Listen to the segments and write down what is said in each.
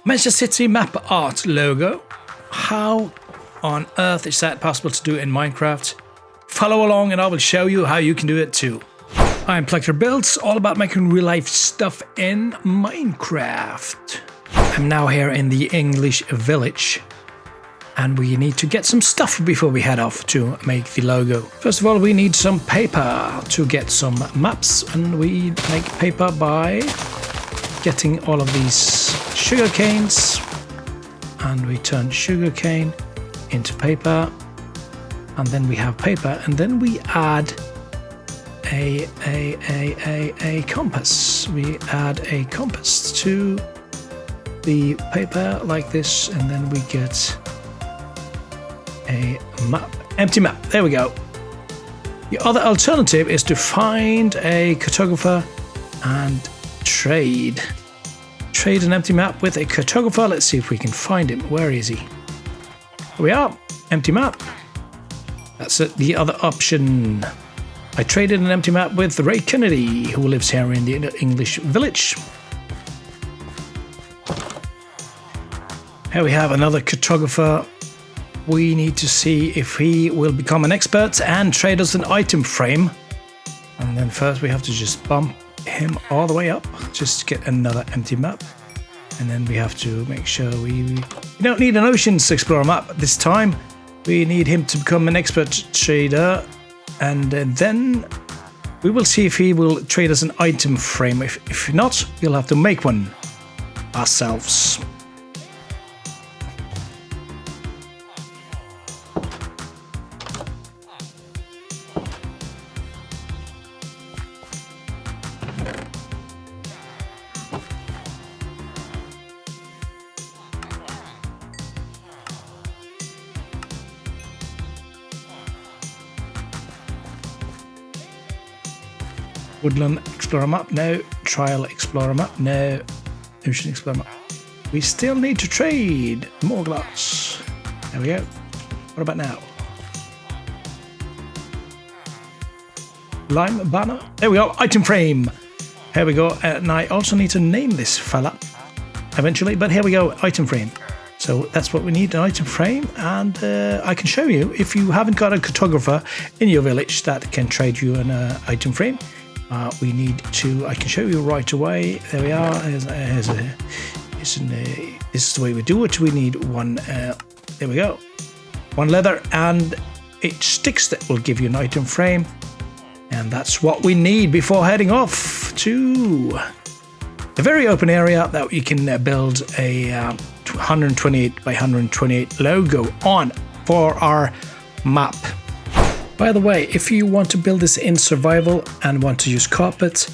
Manchester City map art logo. How on earth is that possible to do in Minecraft? Follow along and I will show you how you can do it too. I'm Plexer Builds, all about making real life stuff in Minecraft. I'm now here in the English village and we need to get some stuff before we head off to make the logo. First of all, we need some paper to get some maps, and we make paper by getting all of these sugar canes, and we turn sugar cane into paper, and then we have paper, and then we add a compass. We add a compass to the paper like this, and then we get a map, empty map. There we go. The other alternative is to find a cartographer and trade an empty map with a cartographer. Let's see if we can find him. Where is he? Here we are, empty map. That's it, the other option. I traded an empty map with Ray Kennedy, who lives here in the English village. Here we have another cartographer. We need to see if he will become an expert and trade us an item frame. And then first we have to just bump him all the way up just to get another empty map. And then we have to make sure we don't need an Oceans Explorer map this time. We need him to become an expert trader. And then we will see if he will trade us an item frame. If not, we'll have to make one ourselves. Woodland Explorer map, no. Trial Explorer map, no. Ocean Explorer map. We still need to trade more glass. There we go. What about now? Lime banner. There we go. Item frame. Here we go. And I also need to name this fella eventually. But here we go. Item frame. So that's what we need, an item frame. And I can show you if you haven't got a cartographer in your village that can trade you an item frame. We need to, I can show you right away. There we are. This is the way we do it. We need one, there we go. One leather and 8 sticks that will give you an item frame. And that's what we need before heading off to a very open area that you can build a 128 by 128 logo on for our map. By the way, if you want to build this in survival and want to use carpet,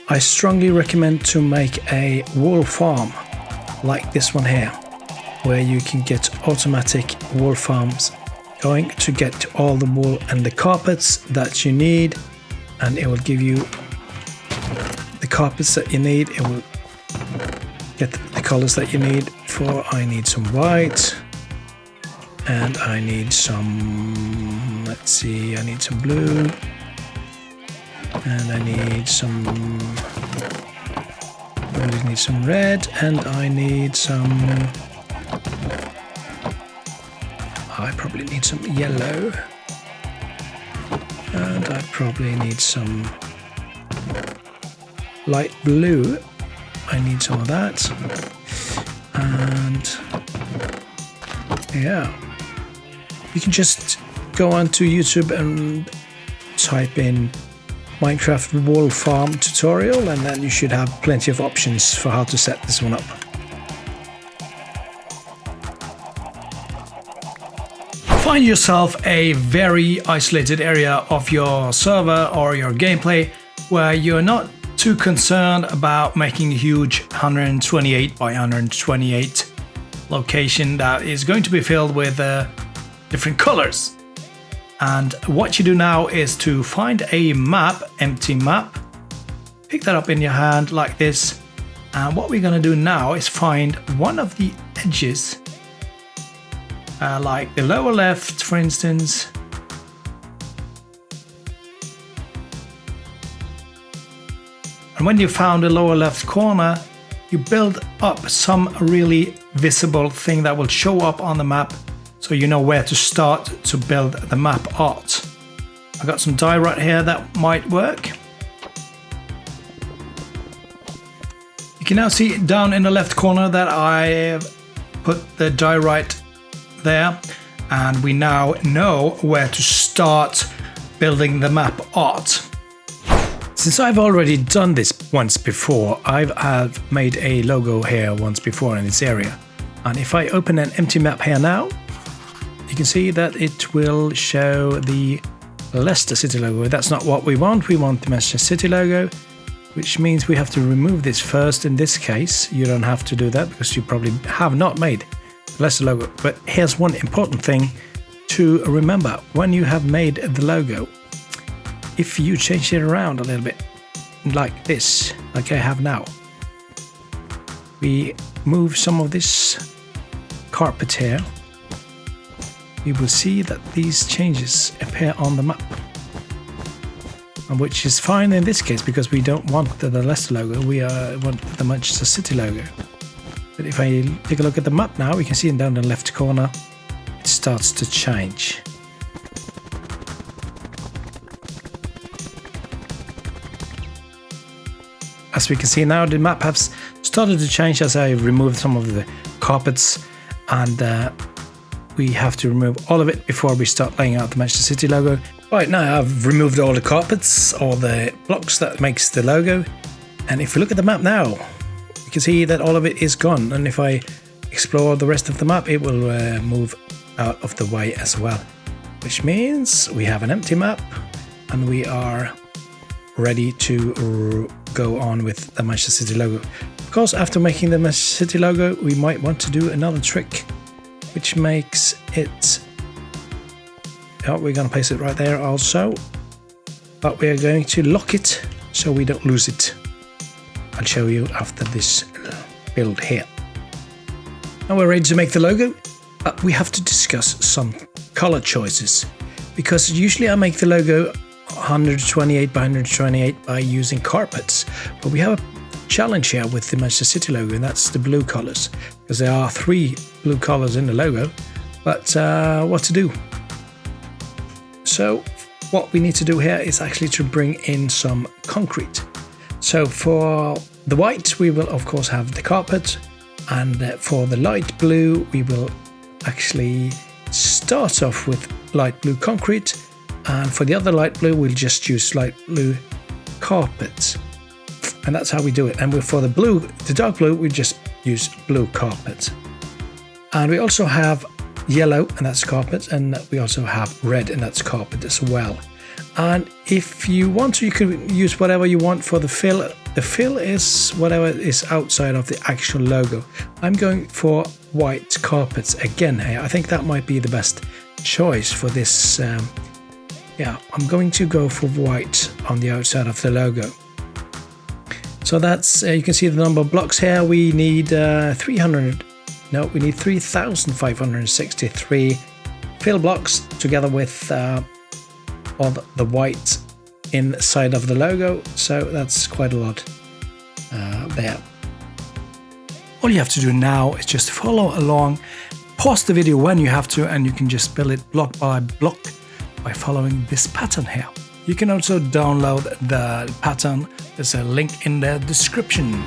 I strongly recommend to make a wool farm like this one here, where you can get automatic wool farms going to get all the wool and the carpets that you need, and it will give you the carpets that you need. It will get the colors that you need for. I need some white, and I need some, let's see, I need some blue, and I need some red, and I need some, I probably need some yellow, and I probably need some light blue. I need some of that, and yeah. You can just go onto YouTube and type in Minecraft wool farm tutorial, and then you should have plenty of options for how to set this one up. Find yourself a very isolated area of your server or your gameplay where you're not too concerned about making a huge 128 by 128 location that is going to be filled with different colors. And what you do now is to find a map, empty map, pick that up in your hand like this, and what we're going to do now is find one of the edges, like the lower left for instance, and when you found the lower left corner, you build up some really visible thing that will show up on the map so you know where to start to build the map art. I got some dye right here that might work. You can now see down in the left corner that I put the dye right there, and we now know where to start building the map art. Since I've already done this once before, I've made a logo here once before in this area. And if I open an empty map here now, you can see that it will show the Leicester City logo. That's not what we want. We want the Manchester City logo, which means we have to remove this first. In this case, you don't have to do that because you probably have not made the Leicester logo. But here's one important thing to remember when you have made the logo. If you change it around a little bit, like this, like I have now, we move some of this carpet here, you will see that these changes appear on the map. Which is fine in this case because we don't want the Leicester logo, we want the Manchester City logo. But if I take a look at the map now, we can see down in the left corner, it starts to change. As we can see now, the map has started to change as I removed some of the carpets, and we have to remove all of it before we start laying out the Manchester City logo. Right now I've removed all the carpets, all the blocks that makes the logo, and if you look at the map now, you can see that all of it is gone, and if I explore the rest of the map, it will move out of the way as well, which means we have an empty map and we are ready to go on with the Manchester City logo. Of course, after making the Manchester City logo, we might want to do another trick, which makes it... Oh, we're going to place it right there also, but we're going to lock it so we don't lose it. I'll show you after this build here. Now we're ready to make the logo, but we have to discuss some color choices, because usually I make the logo 128 by 128 by using carpets, but we have a challenge here with the Manchester City logo, and that's the blue colors, because there are 3 blue colors in the logo, but what to do? So what we need to do here is actually to bring in some concrete. So for the white, we will of course have the carpet, and for the light blue, we will actually start off with light blue concrete, and for the other light blue, we'll just use light blue carpet. And that's how we do it. And for the blue, the dark blue, we just use blue carpet. And we also have yellow, and that's carpet, and we also have red, and that's carpet as well. And if you want to, you can use whatever you want for the fill. The fill is whatever is outside of the actual logo. I'm going for white carpets again here. I think that might be the best choice for this. Yeah, I'm going to go for white on the outside of the logo. So that's, you can see the number of blocks here. We need 3,563 fill blocks together with all the white inside of the logo. So that's quite a lot there. All you have to do now is just follow along, pause the video when you have to, and you can just build it block by block by following this pattern here. You can also download the pattern. There's a link in the description.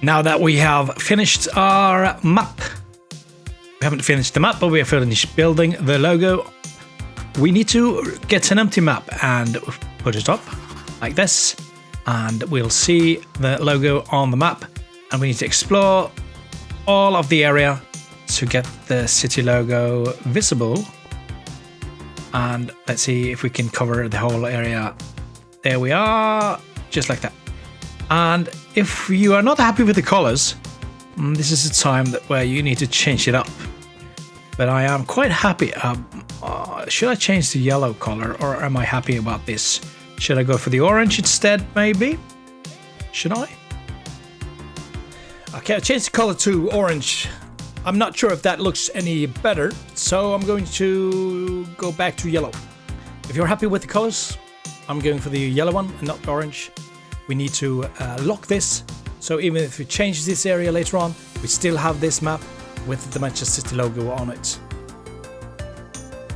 Now that we have finished our map, we haven't finished the map, but we have finished building the logo. We need to get an empty map and put it up like this, and we'll see the logo on the map. And we need to explore all of the area to get the city logo visible. And let's see if we can cover the whole area. There we are, just like that. And if you are not happy with the colors, this is the time where you need to change it up. But I am quite happy. Should I change the yellow color, or am I happy about this? Should I go for the orange instead, maybe? Should I? Okay, I changed the color to orange. I'm not sure if that looks any better, so I'm going to go back to yellow. If you're happy with the colors, I'm going for the yellow one and not the orange. We need to lock this, so even if we change this area later on, we still have this map with the Manchester City logo on it.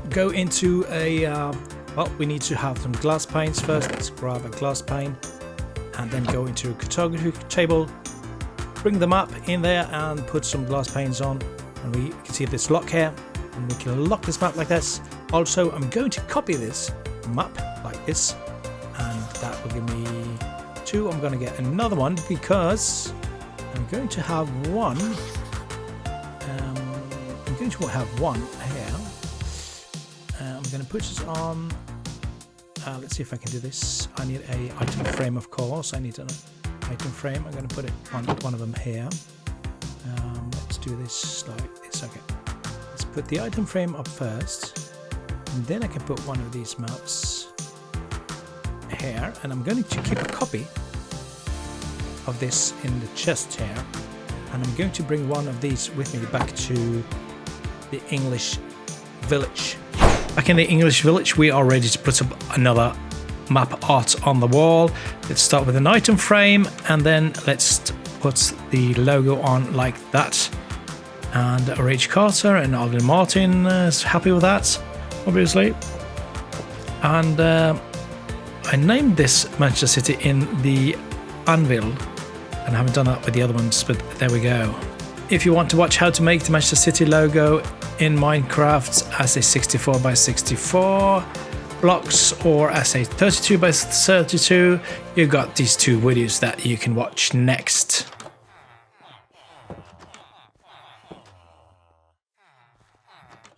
Go into a, well, we need to have some glass panes first. Let's grab a glass pane and then go into a cartography table, bring the map in there and put some glass panes on. And we can see this lock here, and we can lock this map like this. Also, I'm going to copy this map like this, and that will give me 2. I'm going to get another one because I'm going to have one. I'm going to have one here. I'm going to put this on. Let's see if I can do this. I need a item frame, of course. I need an item frame. I'm going to put it on one of them here. Let's do this like this. Okay. Let's put the item frame up first, and then I can put one of these maps here. And I'm going to keep a copy of this in the chest here, and I'm going to bring one of these with me back to the English village. Back in the English village, we are ready to put up another map art on the wall. Let's start with an item frame, and then let's put the logo on like that. And Rage Carter and Alden Martin is happy with that, obviously. And I named this Manchester City in the anvil, and I haven't done that with the other ones, but there we go. If you want to watch how to make the Manchester City logo in Minecraft as a 64 by 64 blocks or as a 32 by 32, you got these 2 videos that you can watch next.